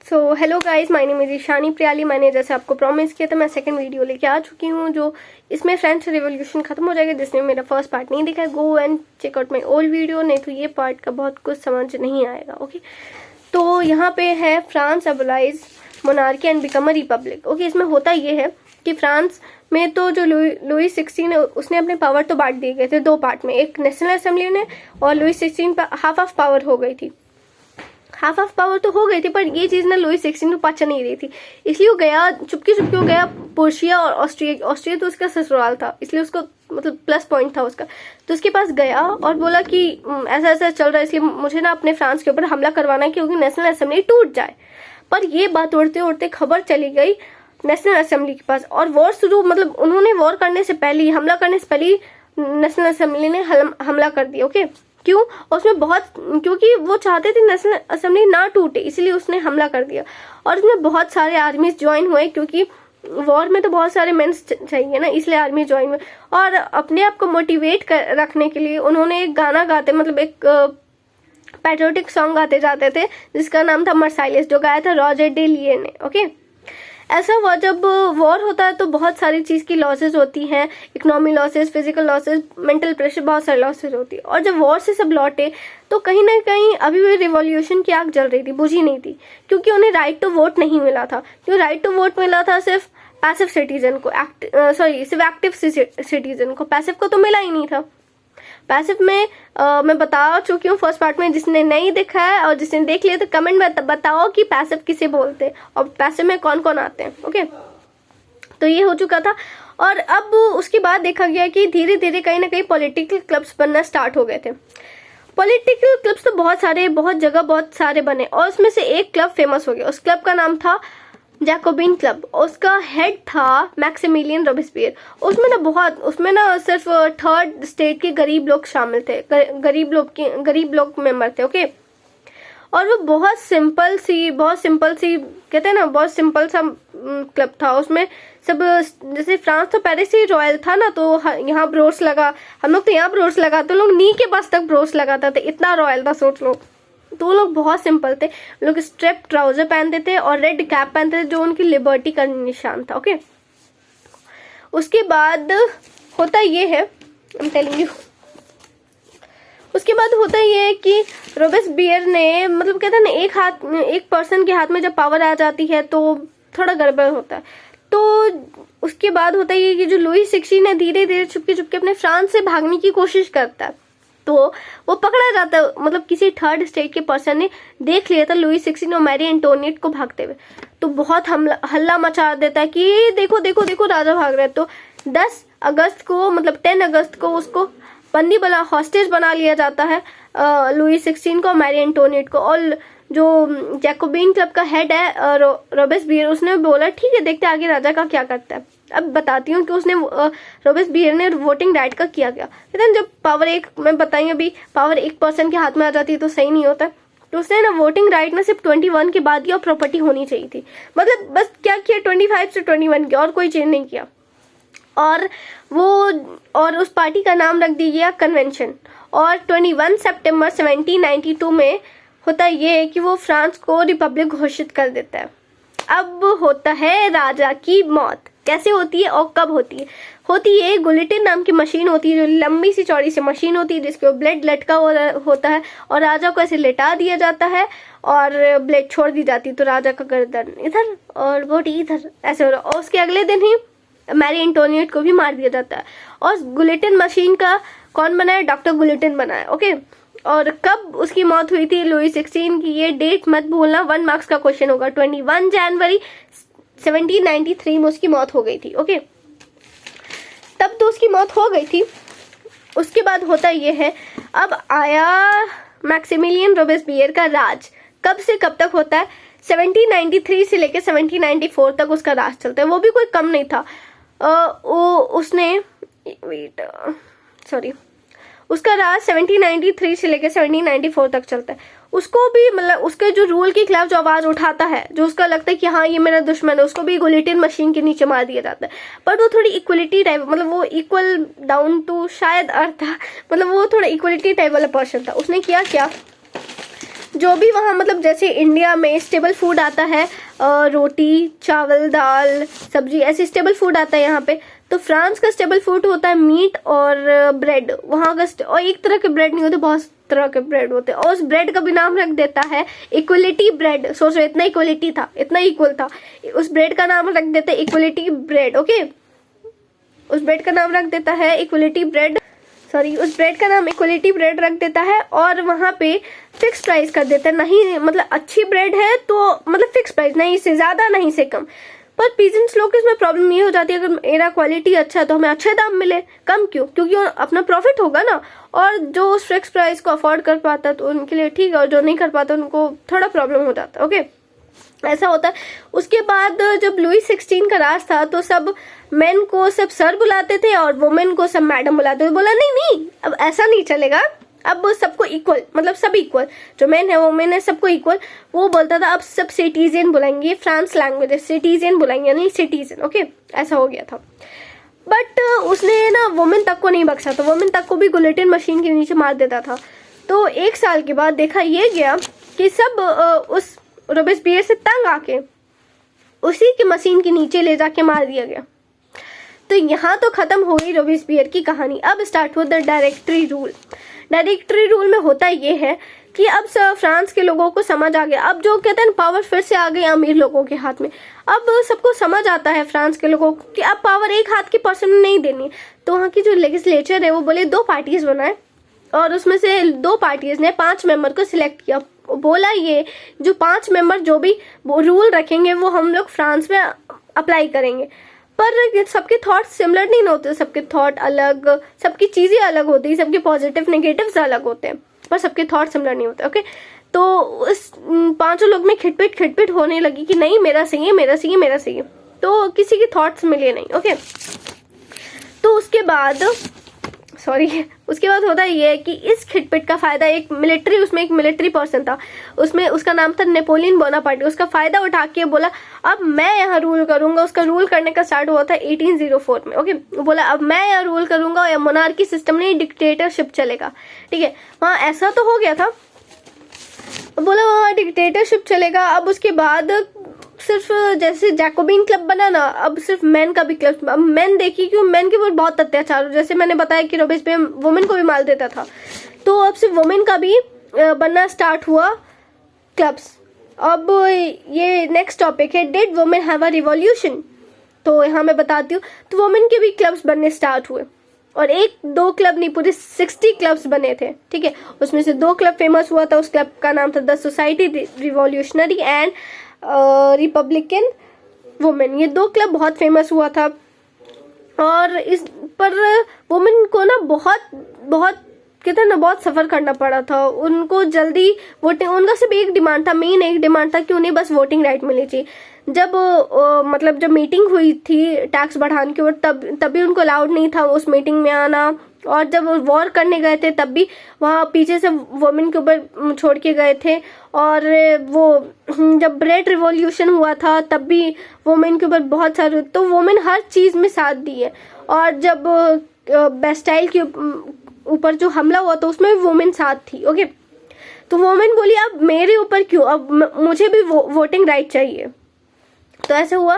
So hello guys, my name is Ishani Priyali. मैंने जैसे आपको प्रॉमिस किया था मैं सेकंड वीडियो लेके आ चुकी हूँ, जो इसमें फ्रेंच रिवॉल्यूशन खत्म हो जाएगा। जिसने मेरा फर्स्ट पार्ट नहीं देखा है, go and check out my old video, नहीं तो ये पार्ट का बहुत कुछ समझ नहीं आएगा। ओके, तो यहाँ पे है France abolish monarchy and become a republic. Okay, इसमें होता ये है कि फ्रांस में तो जो लुई 16 है उसने अपने पावर तो बांट दिए गए थे दो पार्ट में, एक नेशनल असेंबली ने, और लुई 16 पर हाफ ऑफ पावर हो गई थी। हाफ ऑफ पावर तो हो गई थी, पर ये चीज़ ना लुई 16 को पचा नहीं रही थी, इसलिए वो गया चुपके चुपके, वो गया पोर्शिया और ऑस्ट्रिया तो उसका ससुराल था, इसलिए उसको मतलब प्लस पॉइंट था उसका। तो उसके पास गया और बोला कि ऐसा ऐसा चल रहा है, इसलिए मुझे ना अपने फ्रांस के ऊपर हमला करवाना है क्योंकि नेशनल असेंबली टूट जाए। पर ये बात उड़ते उड़ते खबर चली गई नेशनल असेंबली के पास, और वॉर शुरू, मतलब उन्होंने वॉर करने से पहले, हमला करने से पहले नेशनल असेंबली ने हमला कर दिया। ओके, क्यों? उसमें बहुत, क्योंकि वो चाहते थे नेशनल असेंबली ना टूटे, इसलिए उसने हमला कर दिया। और उसमें बहुत सारे आर्मीज ज्वाइन हुए, क्योंकि वॉर में तो बहुत सारे मेंस चाहिए ना, इसलिए आर्मी ज्वाइन हुए। और अपने आप को मोटिवेट रखने के लिए उन्होंने एक गाना गाते, मतलब एक पैट्रियोटिक सॉन्ग गाते जाते थे जिसका नाम था मर्साइलेस, जो गाया था रॉजर डे लिए ने। ओके, ऐसा हुआ जब वॉर होता है तो बहुत सारी चीज़ की लॉसेस होती हैं, economy losses, physical losses, mental pressure, बहुत सारी लॉसेस होती है। और जब वॉर से सब लौटे तो कहीं ना कहीं अभी भी रिवॉल्यूशन की आग जल रही थी, बुझी नहीं थी, क्योंकि उन्हें राइट टू वोट नहीं मिला था। क्योंकि राइट टू वोट मिला था सिर्फ पैसिव सिटीजन को, सिर्फ एक्टिव सिटीजन को, पैसिव को तो मिला ही नहीं था। पैसिव में मैं बता चुकी हूँ फर्स्ट पार्ट में, जिसने नहीं देखा है और जिसने देख लिया तो कमेंट में बताओ कि पैसिव किसे बोलते हैं और पैसिव में कौन कौन आते हैं। ओके, तो ये हो चुका था। और अब उसके बाद देखा गया कि धीरे धीरे कहीं ना कहीं पॉलिटिकल क्लब्स बनना स्टार्ट हो गए थे। पॉलिटिकल क्लब्स तो बहुत सारे, बहुत जगह बहुत सारे बने, और उसमें से एक क्लब फेमस हो गया। उस क्लब का नाम था जैकोबिन क्लब। उसका हेड था मैक्सिमिलियन रोबेस्पियर। उसमें ना सिर्फ थर्ड स्टेट के गरीब लोग शामिल थे, गरीब लोग मेंबर थे। ओके, और वो बहुत सिंपल सी कहते हैं ना, बहुत सिंपल सा क्लब था। उसमें सब, जैसे फ्रांस तो पहले से ही रॉयल था ना, तो यहाँ ब्रोस लगा, हम लोग तो यहाँ ब्रोस लगाते, लोग नी के पास तक ब्रोस लगाते थे, इतना रॉयल था, सोच लो। तो वो लोग बहुत सिंपल थे, लोग स्ट्रेप ट्राउजर पहनते थे और रेड कैप पहनते थे, जो उनकी लिबर्टी का निशान था। ओके, उसके बाद होता ये है, उसके बाद होता ये है कि रोबेस्पियर ने, मतलब कहते हैं ना, एक पर्सन के हाथ में जब पावर आ जाती है तो थोड़ा गड़बड़ होता है। तो उसके बाद होता ये कि जो लुई 16 है धीरे धीरे चुपके चुपके अपने फ्रांस से भागने की कोशिश करता है, तो वो पकड़ा जाता है। मतलब किसी थर्ड स्टेट के पर्सन ने देख लिया था लुई 16 और मैरी एंटोनिएट को भागते हुए, तो बहुत हल्ला मचा देता है कि देखो देखो देखो राजा भाग रहा है। तो 10 अगस्त को, मतलब 10 अगस्त को उसको बंदी बना, हॉस्टेज बना लिया जाता है लुई 16 को, मैरी एंटोनिएट को। और जो जैकोबिन क्लब का हेड है रोबेस्पियर, उसने बोला ठीक है, देखते आगे राजा का क्या करता है। अब बताती हूँ कि उसने रोबेस्पियर ने वोटिंग राइट का किया गया। लेकिन जब पावर एक, मैं बताइए अभी, पावर एक पर्सन के हाथ में आ जाती है तो सही नहीं होता। तो उसने ना वोटिंग राइट ना सिर्फ 21 के बाद ही, और प्रॉपर्टी होनी चाहिए थी। मतलब बस क्या किया, 25 से 21 के, और कोई चेंज नहीं किया। और उस पार्टी का नाम रख दिया गया कन्वेंशन। और 21 सितंबर 1792 में होता ये है कि वो फ्रांस को रिपब्लिक घोषित कर देता है। अब होता है राजा की मौत। कैसे होती है और कब होती है? होती है, गुलिटिन नाम की मशीन होती है, जो लंबी सी चौड़ी सी मशीन होती है जिसके ब्लेड लटका होता है, और राजा को ऐसे लेटा दिया जाता है और ब्लेड छोड़ दी जाती है, तो राजा का गर्दन इधर और बॉडी इधर ऐसे हो रहा। और उसके अगले दिन ही मैरी एंटोनिएट को भी मार दिया जाता है। और गुलिटिन मशीन का कौन बनाया? डॉक्टर गुलिटिन बनाया। ओके, और कब उसकी मौत हुई थी लुई 16 की, ये डेट मत भूलना, 1 मार्क्स का क्वेश्चन होगा। 21 जनवरी 1793 में उसकी मौत हो गई थी। ओके, तब तो उसकी मौत हो गई थी। उसके बाद होता ये है, अब आया मैक्सिमिलियन रोबेस्पियर का राज। कब से कब तक होता है? 1793 से लेकर 1794 तक उसका राज चलता है। वो भी कोई कम नहीं था। उसका राज 1793 से लेकर 1794 तक चलता है। उसको भी, मतलब उसके जो रूल के खिलाफ जो आवाज उठाता है, जो उसका लगता है कि हाँ ये मेरा दुश्मन है, उसको भी गुलिटिन मशीन के नीचे मार दिया जाता है। पर वो थोड़ी इक्वलिटी टाइप, मतलब वो इक्वल डाउन टू शायद अर्थ था, मतलब वो थोड़ा इक्वलिटी टाइप वाला पर्सन था। उसने किया क्या, जो भी वहाँ मतलब जैसे इंडिया में स्टेबल फूड आता है, रोटी चावल दाल सब्जी, ऐसे स्टेबल फूड आता है यहाँ पे, तो फ्रांस का स्टेबल फूड होता है मीट और ब्रेड। वहाँ का और एक तरह के ब्रेड नहीं होते, बहुत तरह के ब्रेड होते हैं, और उस ब्रेड का भी नाम रख देता है इक्वलिटी ब्रेड। सोचो इतना इक्वलिटी था, इतना इक्वल था, उस ब्रेड का नाम रख देता है इक्वलिटी ब्रेड। ओके, उस ब्रेड का नाम रख देता है इक्वलिटी ब्रेड, उस ब्रेड का नाम इक्वलिटी ब्रेड रख देता है। और वहाँ पे फिक्स प्राइस कर देता है, नहीं मतलब अच्छी ब्रेड है तो मतलब फिक्स प्राइस, नहीं से ज्यादा नहीं से कम। पर पीजेंट्स लोग इसमें प्रॉब्लम ये हो जाती है, अगर मेरा क्वालिटी अच्छा है तो हमें अच्छे दाम मिले, कम क्यों? क्योंकि अपना प्रॉफिट होगा ना, और जो उस फिक्स प्राइस को अफोर्ड कर पाता है तो उनके लिए ठीक है, और जो नहीं कर पाता उनको थोड़ा प्रॉब्लम हो जाता है। ओके, ऐसा होता है। उसके बाद जब लुई 16 का राज था तो सब मेन को सब सर बुलाते थे और वुमेन को सब मैडम बुलाते थे। बोला नहीं अब ऐसा नहीं चलेगा, अब सबको इक्वल, मतलब सब इक्वल, जो मेन है वुमेन है सबको इक्वल। वो बोलता था अब सब सिटीजन बुलाएंगे, फ्रांस लैंग्वेज है सिटीजन बुलाएंगे, नहीं सिटीजन। ओके, ऐसा हो गया था। बट उसने ना वुमेन तक को नहीं बख्शा था, वुमेन तक को भी गुलेटिन मशीन के नीचे मार देता था। तो एक साल के बाद देखा ये गया कि सब उस रोबेस्पियर से तंग आके उसी की मशीन के नीचे ले जाके मार दिया गया। तो यहाँ तो खत्म हो गई रोबेस्पियर की कहानी। अब स्टार्ट हुआ the directory rule. Directory rule में होता ये है कि अब फ्रांस के लोगों को समझ आ गया, अब जो कहते हैं पावर फिर से आ गई अमीर लोगों के हाथ में। अब सबको समझ आता है फ्रांस के लोगों को कि अब पावर एक हाथ की पर्सन में नहीं देनी। तो वहाँ की जो लेजिस्लेचर है वो बोले 2 पार्टीज बनाए, और उसमें से 2 पार्टीज ने 5 मेंबर को सिलेक्ट किया। बोला ये जो 5 मेंबर जो भी रूल रखेंगे वो हम लोग फ्रांस में अप्लाई करेंगे। पर सबके थॉट सिमिलर नहीं होते, सबके थॉट अलग, सबकी चीजें अलग होती है, सबके पॉजिटिव नेगेटिव्स अलग होते हैं, पर सबके थॉट सिमिलर नहीं होते। ओके, तो उस 5 लोग में खिटपिट होने लगी कि नहीं मेरा सही है, मेरा सही है, मेरा सही है। तो किसी के थॉट्स मिले नहीं। ओके, तो उसके बाद होता ये है कि इस खिटपिट का फायदा उसमें एक मिलिट्री पर्सन था, उसमें उसका नाम था नेपोलियन बोनापार्ट। उसका फायदा उठा के बोला अब मैं यहाँ रूल करूंगा। उसका रूल करने का स्टार्ट हुआ था 1804 में। ओके, बोला अब मैं यहाँ रूल करूंगा, या मोनार्की सिस्टम नहीं डिक्टेटरशिप चलेगा। ठीक है, वहाँ ऐसा तो हो गया था, बोला वहाँ डिक्टेटरशिप चलेगा। अब उसके बाद सिर्फ जैसे जैकोबिन क्लब बना ना, अब सिर्फ मैन का भी क्लब। अब मैन देखिए क्यों, मैन के ऊपर बहुत अत्याचार, जैसे मैंने बताया कि रोबेस्पियर वुमेन को भी मार देता था, तो अब सिर्फ वुमेन का भी बनना स्टार्ट हुआ क्लब्स। अब ये नेक्स्ट टॉपिक है, did women have a revolution? तो यहाँ मैं बताती हूँ, तो वुमेन के भी क्लब्स बनने स्टार्ट हुए, और 1-2 क्लब नहीं पूरे 60 क्लब्स बने थे। ठीक है, उसमें से 2 क्लब फेमस हुआ था, उस क्लब का नाम था the society revolutionary and Republican women. ये 2 क्लब बहुत फेमस हुआ था, और इस पर वुमेन को ना बहुत कहते हैं ना बहुत सफर करना पड़ा था। उनको जल्दी वोटिंग, उनका सिर्फ एक डिमांड था, मेन एक डिमांड था कि उन्हें बस वोटिंग राइट मिलनी चाहिए। जब मीटिंग हुई थी टैक्स बढ़ाने के ऊपर, तब भी उनको अलाउड नहीं था उस मीटिंग में आना, और जब वॉर करने गए थे तब भी वहाँ पीछे से वुमेन के ऊपर छोड़ के गए थे। और वो जब रेड रिवॉल्यूशन हुआ था तब भी वुमेन के ऊपर बहुत सारे, तो वुमेन हर चीज में साथ दी है। और जब बेस्टाइल के ऊपर जो हमला हुआ था उसमें वुमेन साथ थी। ओके, तो वुमेन बोली अब मेरे ऊपर क्यों, अब मुझे भी वोटिंग राइट चाहिए। तो ऐसा हुआ,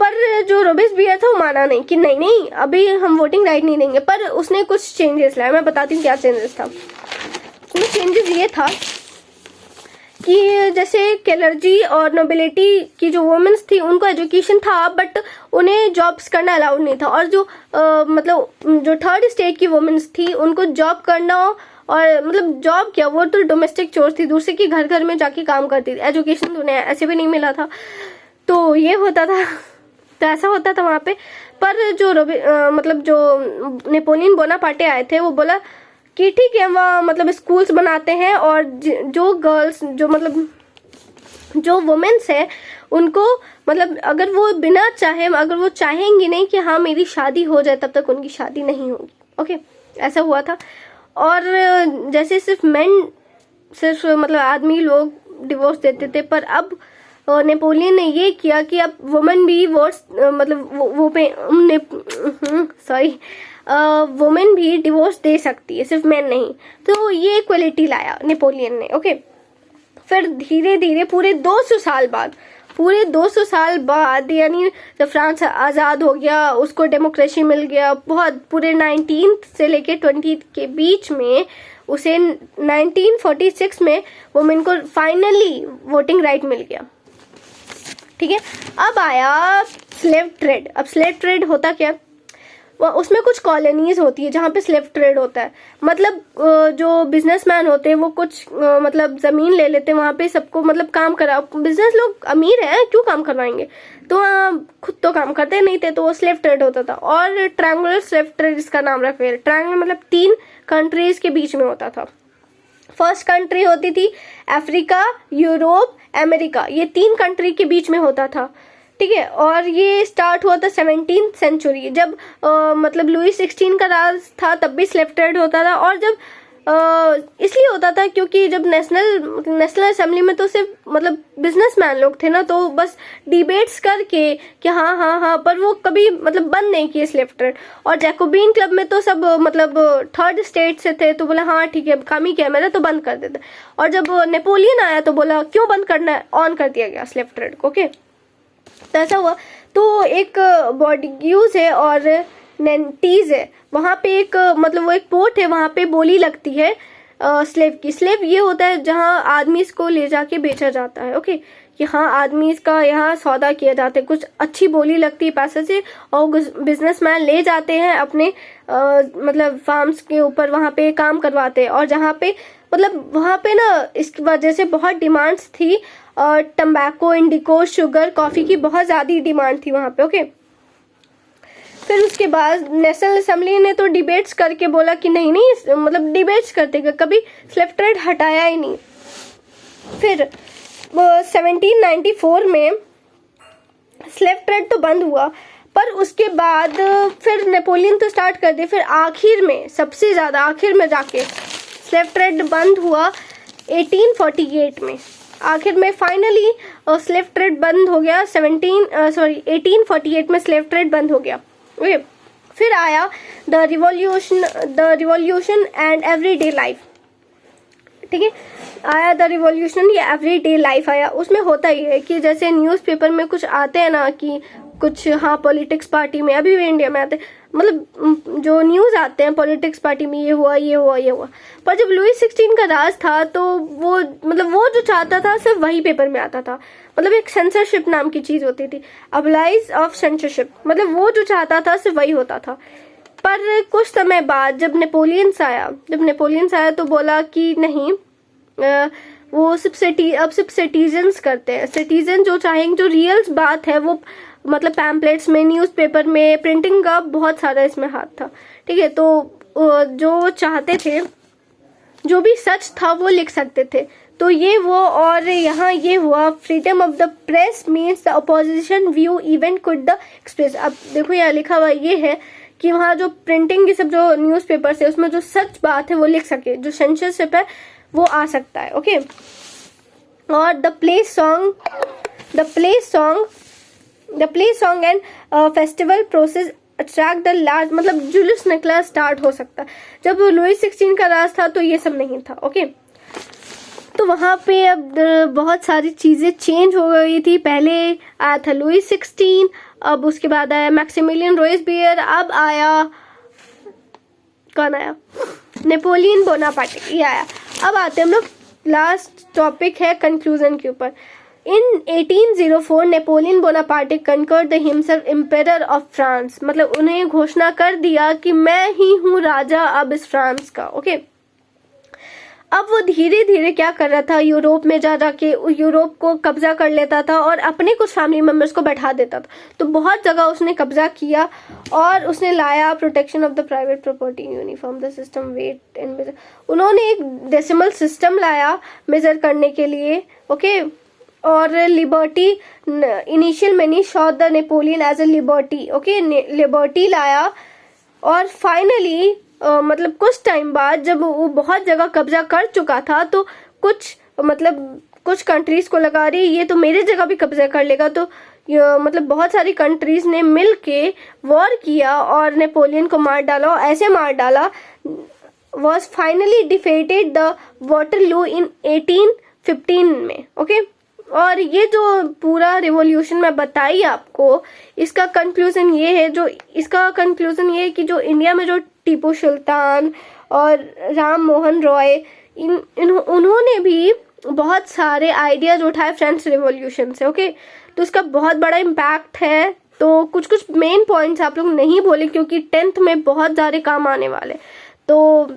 पर जो रोबेस्पियर था वो माना नहीं कि नहीं अभी हम वोटिंग राइट नहीं देंगे। पर उसने कुछ चेंजेस लाए, मैं बताती हूँ क्या चेंजेस था। उसमें चेंजेस ये था कि जैसे क्लर्जी और नोबिलिटी की जो वुमेन्स थी उनको एजुकेशन था, बट उन्हें जॉब्स करना अलाउड नहीं था। और जो मतलब जो 3rd स्टेट की वुमेन्स थी उनको जॉब करना, और मतलब जॉब क्या, वो तो डोमेस्टिक चोर थी, दूसरे के घर में जाके काम करती थी, एजुकेशन उन्हें ऐसे भी नहीं मिला था। तो ये होता था, तो ऐसा होता था वहाँ पे। पर जो मतलब जो नेपोलियन बोनापार्टे आए थे वो बोला कि ठीक है वहाँ मतलब स्कूल्स बनाते हैं, और जो गर्ल्स जो वुमेन्स है उनको मतलब अगर वो बिना चाहे, अगर वो चाहेंगी नहीं कि हाँ मेरी शादी हो जाए, तब तक उनकी शादी नहीं होगी। ओके, ऐसा हुआ था। और जैसे सिर्फ मतलब आदमी लोग डिवोर्स देते थे, पर अब नेपोलियन ने ये किया कि अब वुमेन भी वुमेन भी डिवोर्स दे सकती है, सिर्फ मैन नहीं। तो ये इक्वलिटी लाया नेपोलियन ने। ओके, फिर धीरे धीरे पूरे 200 साल बाद यानी जब फ्रांस आज़ाद हो गया, उसको डेमोक्रेसी मिल गया, बहुत पूरे 19th से लेके 20th के बीच में उसे 1946 में वुमेन को फाइनली वोटिंग राइट मिल गया। ठीक है, अब आया स्लेव ट्रेड। अब स्लेव ट्रेड होता क्या, उसमें कुछ कॉलोनीज होती है जहाँ पे स्लेव ट्रेड होता है। मतलब जो बिजनेसमैन होते हैं वो कुछ मतलब जमीन ले लेते हैं, वहाँ पे सबको मतलब काम करा, बिजनेस लोग अमीर हैं क्यों काम करवाएंगे, तो खुद तो काम करते नहीं थे, तो वो स्लेव ट्रेड होता था। और ट्रायंगुलर स्लेव ट्रेड इसका नाम रखा है। ट्रायंगुलर मतलब 3 कंट्रीज के बीच में होता था। फर्स्ट कंट्री होती थी अफ्रीका, यूरोप, अमेरिका, ये 3 कंट्री के बीच में होता था। ठीक है, और ये स्टार्ट हुआ था 17th सेंचुरी, जब मतलब लुई 16 का राज था, तब भी स्लेव ट्रेड होता था। और जब इसलिए होता था क्योंकि जब नेशनल असेंबली में तो सिर्फ मतलब बिजनेसमैन लोग थे ना, तो बस डिबेट्स करके कि हाँ, पर वो कभी मतलब बंद नहीं किए स्लेव ट्रेड। और जैकोबिन क्लब में तो सब मतलब 3rd स्टेट से थे, तो बोला हाँ ठीक है, काम ही किया मेरा, तो बंद कर देते। और जब नेपोलियन आया तो बोला क्यों बंद करना है, ऑन कर दिया गया स्लेव ट्रेड को। ओके, तो ऐसा हुआ। तो एक बॉर्डिग्यूज है और नेंटीज है, वहाँ पे एक मतलब वो एक पोर्ट है, वहाँ पे बोली लगती है स्लेव की। स्लेव ये होता है जहाँ आदमी इसको ले जाके बेचा जाता है। ओके, कि हाँ आदमी इसका यहाँ सौदा किया जाता है, कुछ अच्छी बोली लगती है पैसे से, और बिजनेसमैन ले जाते हैं अपने मतलब फार्म्स के ऊपर, वहाँ पे काम करवाते हैं। और जहाँ पे मतलब वहाँ पे ना इसकी वजह से बहुत डिमांड्स थी, और टम्बैको, इंडिको, शुगर, कॉफी की बहुत ज़्यादा डिमांड थी वहाँ पे। ओके, फिर उसके बाद नेशनल असेंबली ने तो डिबेट्स करके बोला कि नहीं मतलब डिबेट्स करते कभी स्लेव ट्रेड हटाया ही नहीं। फिर 1794 में स्लेव ट्रेड तो बंद हुआ, पर उसके बाद फिर नेपोलियन तो स्टार्ट कर दे, फिर आखिर में सबसे ज़्यादा आखिर में जाके स्लेव ट्रेड बंद हुआ 1848 में। आखिर में फाइनली स्लेव ट्रेड बंद हो गया 1848 में स्लेव ट्रेड बंद हो गया। ओके, फिर आया the revolution and everyday life. ठीक है, आया द रिवॉल्यूशन या एवरीडे लाइफ आया। उसमें होता ही है कि जैसे न्यूज़पेपर में कुछ आते हैं ना कि कुछ हाँ पॉलिटिक्स पार्टी में, अभी भी इंडिया में आते हैं, मतलब जो न्यूज़ आते हैं पॉलिटिक्स पार्टी में ये हुआ। पर जब लुई 16 का राज था तो वो मतलब वो जो चाहता था सिर्फ वही पेपर में आता था। मतलब एक सेंसरशिप नाम की चीज़ होती थी, अबलाइज ऑफ सेंसरशिप, मतलब वो जो चाहता था सिर्फ वही होता था। पर कुछ समय बाद जब नेपोलियंस आया तो बोला कि नहीं, वो सिर्फ सिटीजन्स करते हैं। सिटीजन जो चाहेंगे, जो रियल बात है वो मतलब पैम्पलेट्स में, न्यूज़पेपर में, प्रिंटिंग का बहुत सारा इसमें हाथ था। ठीक है, तो जो चाहते थे, जो भी सच था वो लिख सकते थे। तो ये वो, और यहाँ ये हुआ freedom of the press means the opposition view even could the express. अब देखो यहाँ लिखा हुआ ये है कि वहाँ जो प्रिंटिंग की सब जो न्यूज़पेपर्स है उसमें जो सच बात है वो लिख सके, जो सेंसरशिप है वो आ सकता है। ओके, और the play song and festival process attract the large, मतलब जुलूस निकला स्टार्ट हो सकता। जब लुई 16 का राज था तो ये सब नहीं था। ओके, तो वहाँ पे अब बहुत सारी चीज़ें चेंज हो गई थी। पहले आया था लुई 16, अब उसके बाद आया मैक्सिमिलियन रोबेस्पियर, अब आया कौन आया, नेपोलियन बोनापार्ट, ये आया। अब आते हैं हम लोग, लास्ट टॉपिक है कंक्लूजन के ऊपर। In 1804 Napoleon Bonaparte conquered the himself emperor of France, मतलब उन्हें घोषणा कर दिया कि मैं ही हूँ राजा अब इस फ्रांस का। ओके, अब वो धीरे धीरे क्या कर रहा था, यूरोप में जाके यूरोप को कब्जा कर लेता था और अपने कुछ फैमिली मेंबर्स को बैठा देता था। तो बहुत जगह उसने कब्जा किया और उसने लाया protection of the private property, uniform the system, weight and measure. उन्होंने एक डेसिमल सिस्टम लाया मेजर करने के लिए। ओके, और liberty, initial many show the Napoleon as a liberty. Okay, liberty लाया, और फाइनली मतलब कुछ टाइम बाद जब वो बहुत जगह कब्जा कर चुका था तो कुछ कंट्रीज को लगा रही ये तो मेरे जगह भी कब्जा कर लेगा, तो मतलब बहुत सारी कंट्रीज ने मिल के वॉर किया और नेपोलियन को मार डाला, और ऐसे मार डाला was finally defeated the Waterloo in 15 में। ओके, और ये जो पूरा रिवॉल्यूशन मैं बताई आपको, इसका कंक्लूजन ये है कि जो इंडिया में जो टीपू सुल्तान और राम मोहन रॉय उन्होंने भी बहुत सारे आइडियाज उठाए फ्रेंच रिवॉल्यूशन से। ओके, तो इसका बहुत बड़ा इम्पैक्ट है। तो कुछ कुछ मेन पॉइंट्स आप लोग नहीं बोले क्योंकि 10th में बहुत ज़्यादा काम आने वाले। तो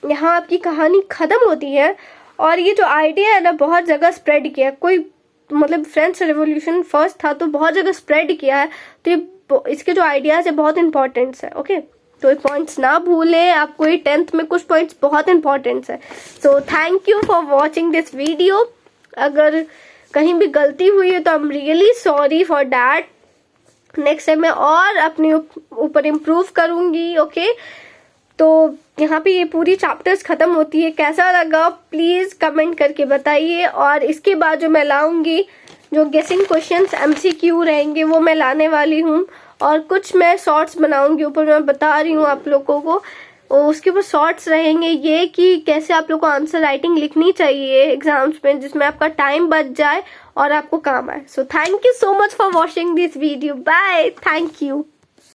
यहाँ आपकी कहानी ख़त्म होती है। और ये जो आइडिया है ना, बहुत जगह स्प्रेड किया, कोई मतलब फ्रेंच रेवोल्यूशन फर्स्ट था तो बहुत जगह स्प्रेड किया है। तो ये इसके जो आइडियाज़ है बहुत इंपॉर्टेंट्स है। ओके, तो ये पॉइंट्स ना भूलें, आपको ये 10th में कुछ पॉइंट्स बहुत इंपॉर्टेंट्स है। सो thank you for watching this video. अगर कहीं भी गलती हुई है तो I am really sorry for that. Next time मैं और अपने ऊपर इम्प्रूव करूँगी। ओके, तो यहाँ पे ये पूरी चैप्टर्स ख़त्म होती है। कैसा लगा प्लीज़ कमेंट करके बताइए। और इसके बाद जो मैं लाऊंगी, जो गेसिंग क्वेश्चंस MCQ रहेंगे वो मैं लाने वाली हूँ। और कुछ मैं शॉर्ट्स बनाऊंगी, ऊपर मैं बता रही हूँ आप लोगों को। उसके ऊपर शॉर्ट्स रहेंगे ये कि कैसे आप लोग को आंसर राइटिंग लिखनी चाहिए एग्जाम्स में, जिसमें आपका टाइम बच जाए और आपको काम आए। So thank you so much for watching this video. Bye, thank you.